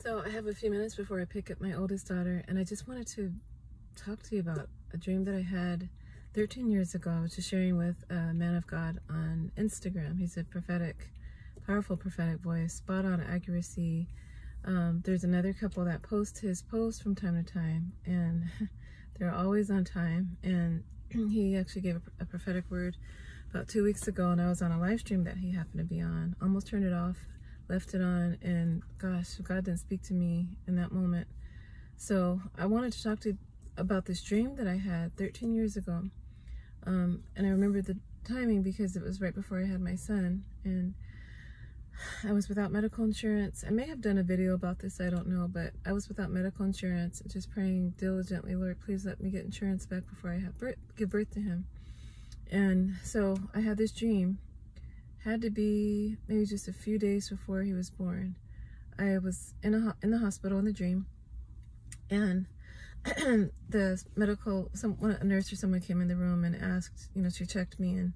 So I have a few minutes before I pick up my oldest daughter, and I just wanted to talk to you about a dream that I had 13 years ago. I was just sharing with a man of God on Instagram. He's a prophetic, powerful prophetic voice, spot on accuracy. There's another couple that post his posts from time to time, and they're always on time. And he actually gave a prophetic word about 2 weeks ago, and I was on a live stream that he happened to be on. Almost turned it off, left it on, and gosh, God didn't speak to me in that moment. So I wanted to talk to you about this dream that I had 13 years ago. And I remember the timing because it was right before I had my son, and I was without medical insurance. I may have done a video about this, I don't know, but I was without medical insurance, just praying diligently, Lord, please let me get insurance back before I give birth to him. And so I had this dream. Had to be maybe just a few days before he was born. I was in the hospital in the dream, and the a nurse or someone came in the room and asked, she checked me, and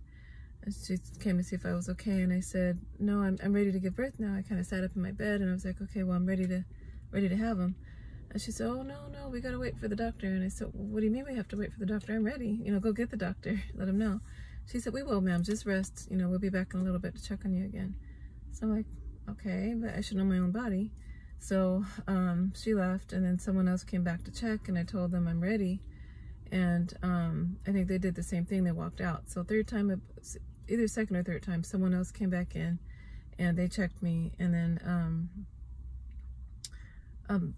she came to see if I was okay, and I said, no, I'm ready to give birth now. I kind of sat up in my bed, and I was like, okay, well, I'm ready to have him. And she said, oh, no, we got to wait for the doctor. And I said, well, what do you mean we have to wait for the doctor? I'm ready. Go get the doctor. Let him know. She said, we will, ma'am. Just rest. We'll be back in a little bit to check on you again. So I'm like, okay, but I should know my own body. So she left, and then someone else came back to check, and I told them I'm ready. And I think they did the same thing. They walked out. So third time, either second or third time, someone else came back in, and they checked me. And then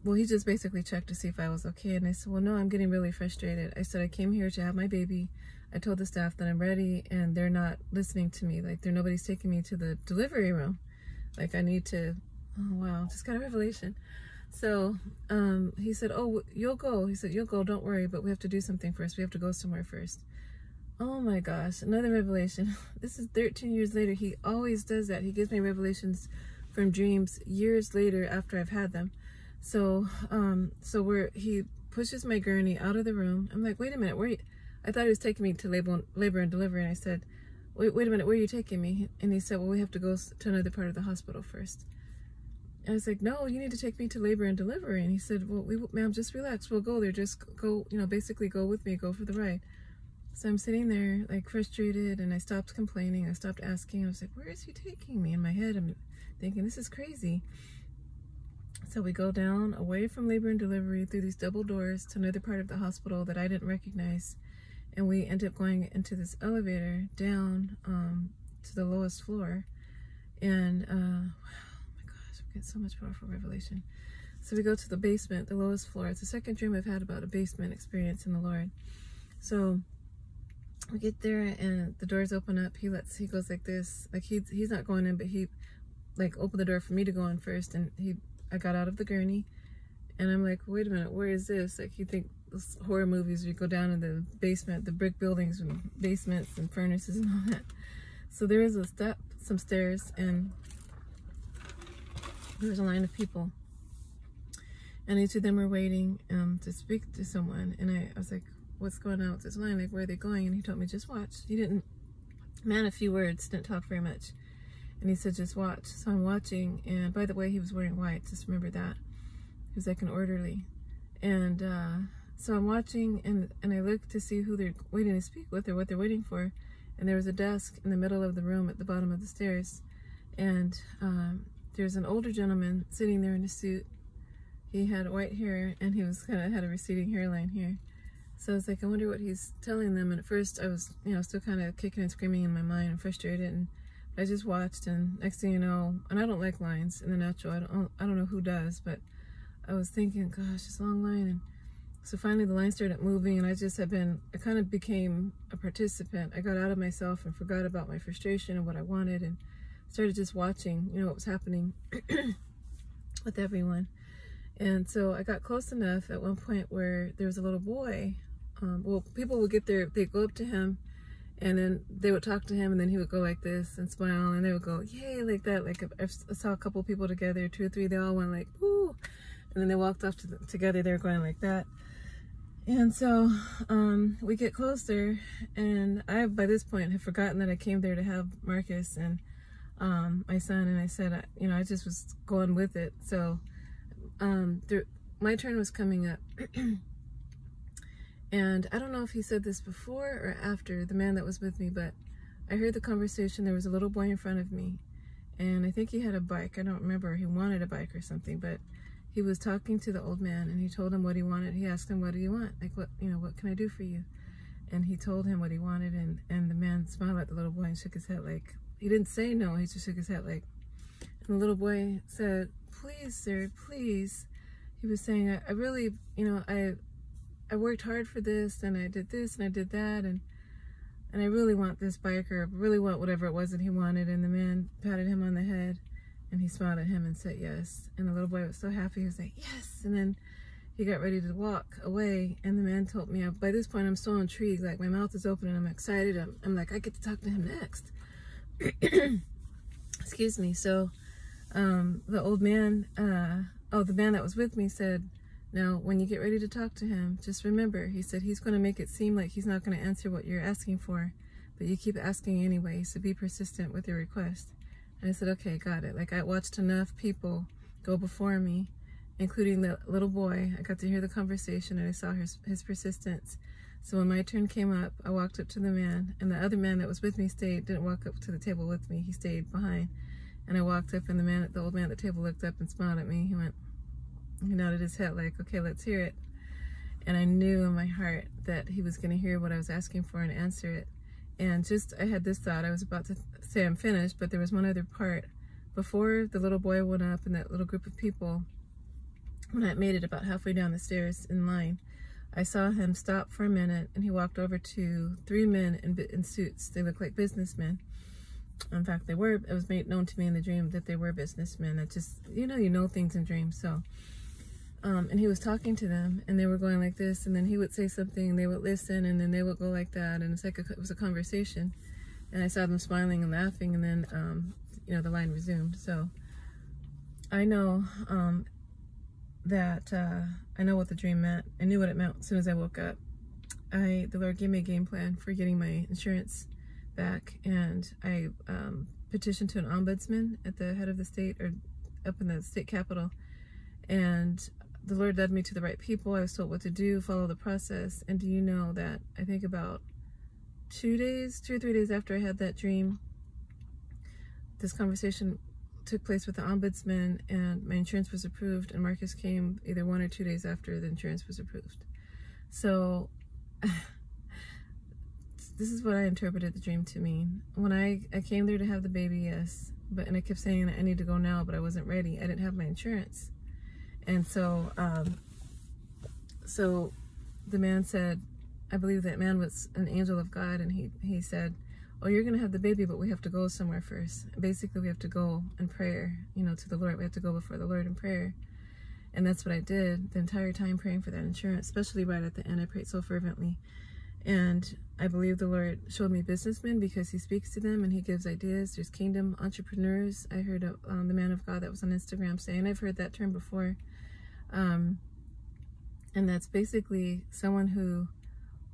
well, he just basically checked to see if I was okay. And I said, well, no, I'm getting really frustrated. I said, I came here to have my baby. I told the staff that I'm ready, and they're not listening to me. Like, nobody's taking me to the delivery room. Like, I need to, oh, wow, just got a revelation. So he said, oh, you'll go. He said, you'll go, don't worry, but we have to do something first. We have to go somewhere first. Oh my gosh, another revelation. This is 13 years later. He always does that. He gives me revelations from dreams years later after I've had them. So he pushes my gurney out of the room. I'm like, wait a minute, I thought he was taking me to labor and delivery, and I said, wait a minute, where are you taking me? And he said, well, we have to go to another part of the hospital first. And I was like, no, you need to take me to labor and delivery. And he said, well, ma'am, just relax, we'll go there, just go, basically go with me, go for the ride. So I'm sitting there, like, frustrated, and I stopped complaining, I stopped asking. I was like, where is he taking me? In my head, I'm thinking, this is crazy. So we go down away from labor and delivery through these double doors to another part of the hospital that I didn't recognize. And we end up going into this elevator down to the lowest floor. And, oh my gosh, I'm getting so much powerful revelation. So we go to the basement, the lowest floor. It's the second dream I've had about a basement experience in the Lord. So we get there, and the doors open up. He goes like this. Like, he's not going in, but he, like, opened the door for me to go in first. And I got out of the gurney, and I'm like, wait a minute, where is this? Like, you think those horror movies where you go down in the basement, the brick buildings and basements and furnaces and all that. So there is some stairs, and there was a line of people, and each of them were waiting to speak to someone. And I was like, what's going on with this line? Like, where are they going? And he told me, just watch. He didn't, a few words, didn't talk very much. And he said, just watch. So I'm watching, and by the way, he was wearing white, just remember that. He was like an orderly. And so I'm watching, and I look to see who they're waiting to speak with, or what they're waiting for. And there was a desk in the middle of the room at the bottom of the stairs. And there's an older gentleman sitting there in a suit. He had white hair, and he was had a receding hairline here. So I was like, I wonder what he's telling them. And at first I was, still kind of kicking and screaming in my mind and frustrated. And I just watched, and next thing you know, and I don't like lines in the natural. I don't know who does, but I was thinking, gosh, this long line. And so finally the line started moving, and I kind of became a participant. I got out of myself and forgot about my frustration and what I wanted, and started just watching, what was happening with everyone. And so I got close enough at one point where there was a little boy. Well, people would get there, they'd go up to him, and then they would talk to him, and then he would go like this and smile, and they would go, yay, like that. Like, I saw a couple people together, 2 or 3, they all went like, woo, and then they walked off together, they were going like that. And so we get closer, and I, by this point, have forgotten that I came there to have Marcus and my son, and I said, I just was going with it. So my turn was coming up. And I don't know if he said this before or after, the man that was with me, but I heard the conversation. There was a little boy in front of me, and I think he had a bike. I don't remember. He wanted a bike or something, but he was talking to the old man, and he told him what he wanted. He asked him, what do you want? Like, what can I do for you? And he told him what he wanted, and the man smiled at the little boy and shook his head like, he didn't say no, he just shook his head like, and the little boy said, please, sir, please. He was saying, I really, I worked hard for this, and I did this, and I did that, and I really want this bike, or really want whatever it was that he wanted. And the man patted him on the head, and he smiled at him and said yes. And the little boy was so happy, he was like, yes. And then he got ready to walk away, and the man told me, by this point I'm so intrigued, like my mouth is open and I'm excited. I'm like, I get to talk to him next. Excuse me. So the old man, the man that was with me said, now, when you get ready to talk to him, just remember, he said, he's going to make it seem like he's not going to answer what you're asking for, but you keep asking anyway, so be persistent with your request. And I said, okay, got it. Like, I watched enough people go before me, including the little boy. I got to hear the conversation, and I saw his persistence. So when my turn came up, I walked up to the man, and the other man that was with me didn't walk up to the table with me. He stayed behind. And I walked up, and the old man at the table looked up and smiled at me. He nodded his head like, okay, let's hear it. And I knew in my heart that he was going to hear what I was asking for and answer it. And I had this thought. I was about to say I'm finished, but there was one other part. Before the little boy went up and that little group of people, when I made it about halfway down the stairs in line, I saw him stop for a minute, and he walked over to 3 men in suits. They looked like businessmen. In fact, it was made known to me in the dream that they were businessmen. That just, you know things in dreams. So, and he was talking to them, and they were going like this, and then he would say something, and they would listen, and then they would go like that, and it's like it was a conversation. And I saw them smiling and laughing, and then, the line resumed. So I know that I know what the dream meant. I knew what it meant as soon as I woke up. The Lord gave me a game plan for getting my insurance back, and I petitioned to an ombudsman at the head of the state, or up in the state capitol, and the Lord led me to the right people. I was told what to do, follow the process. And do you know that I think about 2 or 3 days after I had that dream, this conversation took place with the ombudsman, and my insurance was approved, and Marcus came either 1 or 2 days after the insurance was approved. So this is what I interpreted the dream to mean. When I came there to have the baby, yes, and I kept saying I need to go now, but I wasn't ready. I didn't have my insurance. And so, so the man said, I believe that man was an angel of God, and he said, oh, you're going to have the baby, but we have to go somewhere first. Basically, we have to go in prayer, to the Lord. We have to go before the Lord in prayer. And that's what I did the entire time, praying for that insurance, especially right at the end. I prayed so fervently. And I believe the Lord showed me businessmen, because he speaks to them and he gives ideas. There's kingdom entrepreneurs. I heard the man of God that was on Instagram saying, I've heard that term before. And that's basically someone who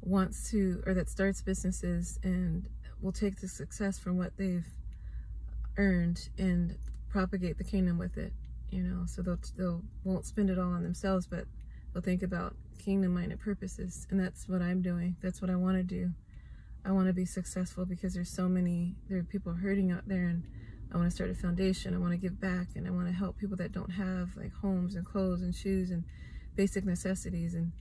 wants to, or that starts businesses and will take the success from what they've earned and propagate the kingdom with it, so they'll won't spend it all on themselves, but they'll think about kingdom-minded purposes. And that's what I'm doing. That's what I want to do. I want to be successful, because there are people hurting out there, and I want to start a foundation. I want to give back, and I want to help people that don't have, like, homes and clothes and shoes and basic necessities. And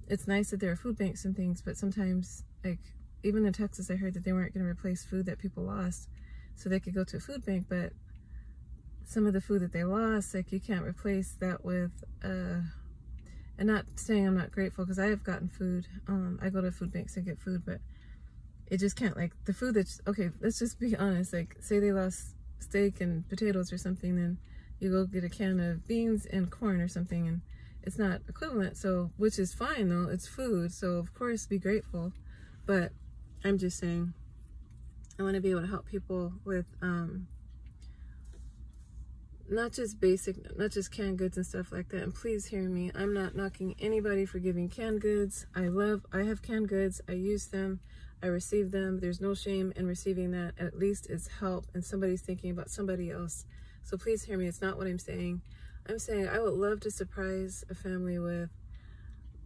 it's nice that there are food banks and things, but sometimes, like, even in Texas, I heard that they weren't going to replace food that people lost, so they could go to a food bank, but some of the food that they lost, like, you can't replace that with, and not saying I'm not grateful, because I have gotten food. I go to food banks and get food, but it just can't, like, the food that's, okay, let's just be honest, like, say they lost steak and potatoes or something, then you go get a can of beans and corn or something, and it's not equivalent. So, which is fine though, it's food, so of course be grateful. But I'm just saying, I want to be able to help people with not just canned goods and stuff like that. And please hear me, I'm not knocking anybody for giving canned goods. I have canned goods, I use them, I receive them. There's no shame in receiving that. At least it's help, and somebody's thinking about somebody else. So please hear me, it's not what I'm saying. I'm saying I would love to surprise a family with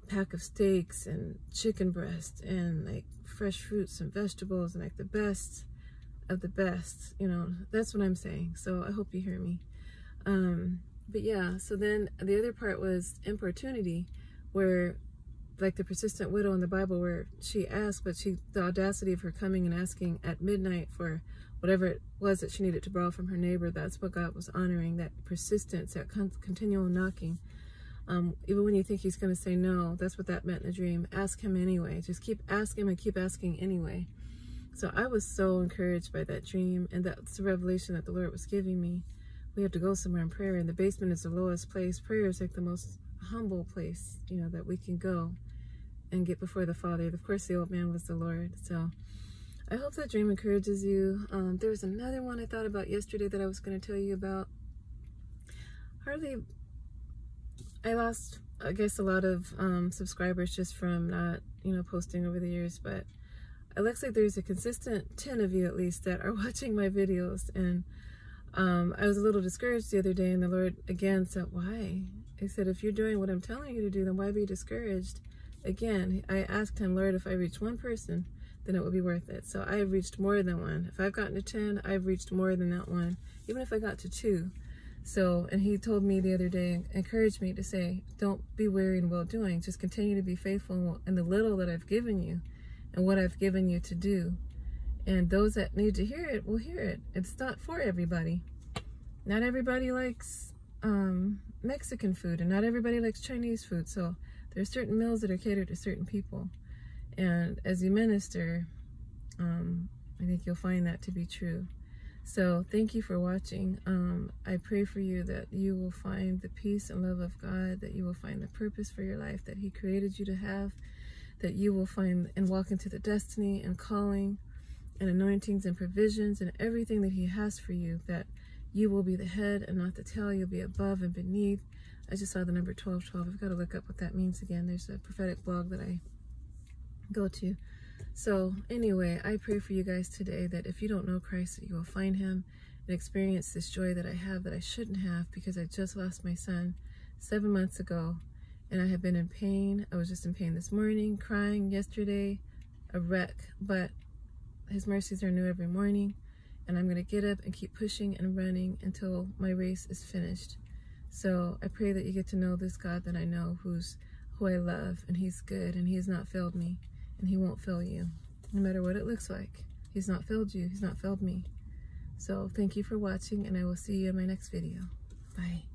a pack of steaks and chicken breast and like fresh fruits and vegetables and like the best of the best, you know. That's what I'm saying. So I hope you hear me. But yeah, so then the other part was importunity, where like the persistent widow in the Bible, where she asked, but the audacity of her coming and asking at midnight for whatever it was that she needed to borrow from her neighbor, that's what God was honoring, that persistence, that continual knocking. Even when you think he's going to say no, that's what that meant in the dream. Ask him anyway. Just keep asking him and keep asking anyway. So I was so encouraged by that dream, and that's the revelation that the Lord was giving me. We have to go somewhere in prayer, and the basement is the lowest place. Prayer is like the most humble place, you know, that we can go and get before the Father. Of course, the old man was the Lord. So I hope that dream encourages you. There was another one I thought about yesterday that I was going to tell you about. I lost, I guess, a lot of subscribers just from not, you know, posting over the years, but it looks like there's a consistent 10 of you at least that are watching my videos. And I was a little discouraged the other day, and the Lord again said, why? He said, if you're doing what I'm telling you to do, then why be discouraged? Again, I asked him, Lord, if I reach one person, then it would be worth it. So I have reached more than one. If I've gotten to 10, I've reached more than that one, even if I got to 2. So, and he told me the other day, encouraged me to say, don't be weary in well-doing. Just continue to be faithful in the little that I've given you and what I've given you to do. And those that need to hear it will hear it. It's not for everybody. Not everybody likes Mexican food, and not everybody likes Chinese food. So there's certain meals that are catered to certain people. And as you minister, I think you'll find that to be true. So thank you for watching. I pray for you that you will find the peace and love of God, that you will find the purpose for your life that he created you to have, that you will find and walk into the destiny and calling and anointings and provisions and everything that he has for you, that you will be the head and not the tail. You'll be above and beneath. I just saw the number 1212. I've got to look up what that means again. There's a prophetic blog that I go to. So anyway, I pray for you guys today that if you don't know Christ, that you will find him and experience this joy that I have that I shouldn't have, because I just lost my son 7 months ago, and I have been in pain. I was just in pain this morning, crying yesterday, a wreck, but his mercies are new every morning, and I'm going to get up and keep pushing and running until my race is finished. So I pray that you get to know this God that I know, who I love, and he's good, and he has not failed me, and he won't fail you, no matter what it looks like. He's not failed you. He's not failed me. So thank you for watching, and I will see you in my next video. Bye.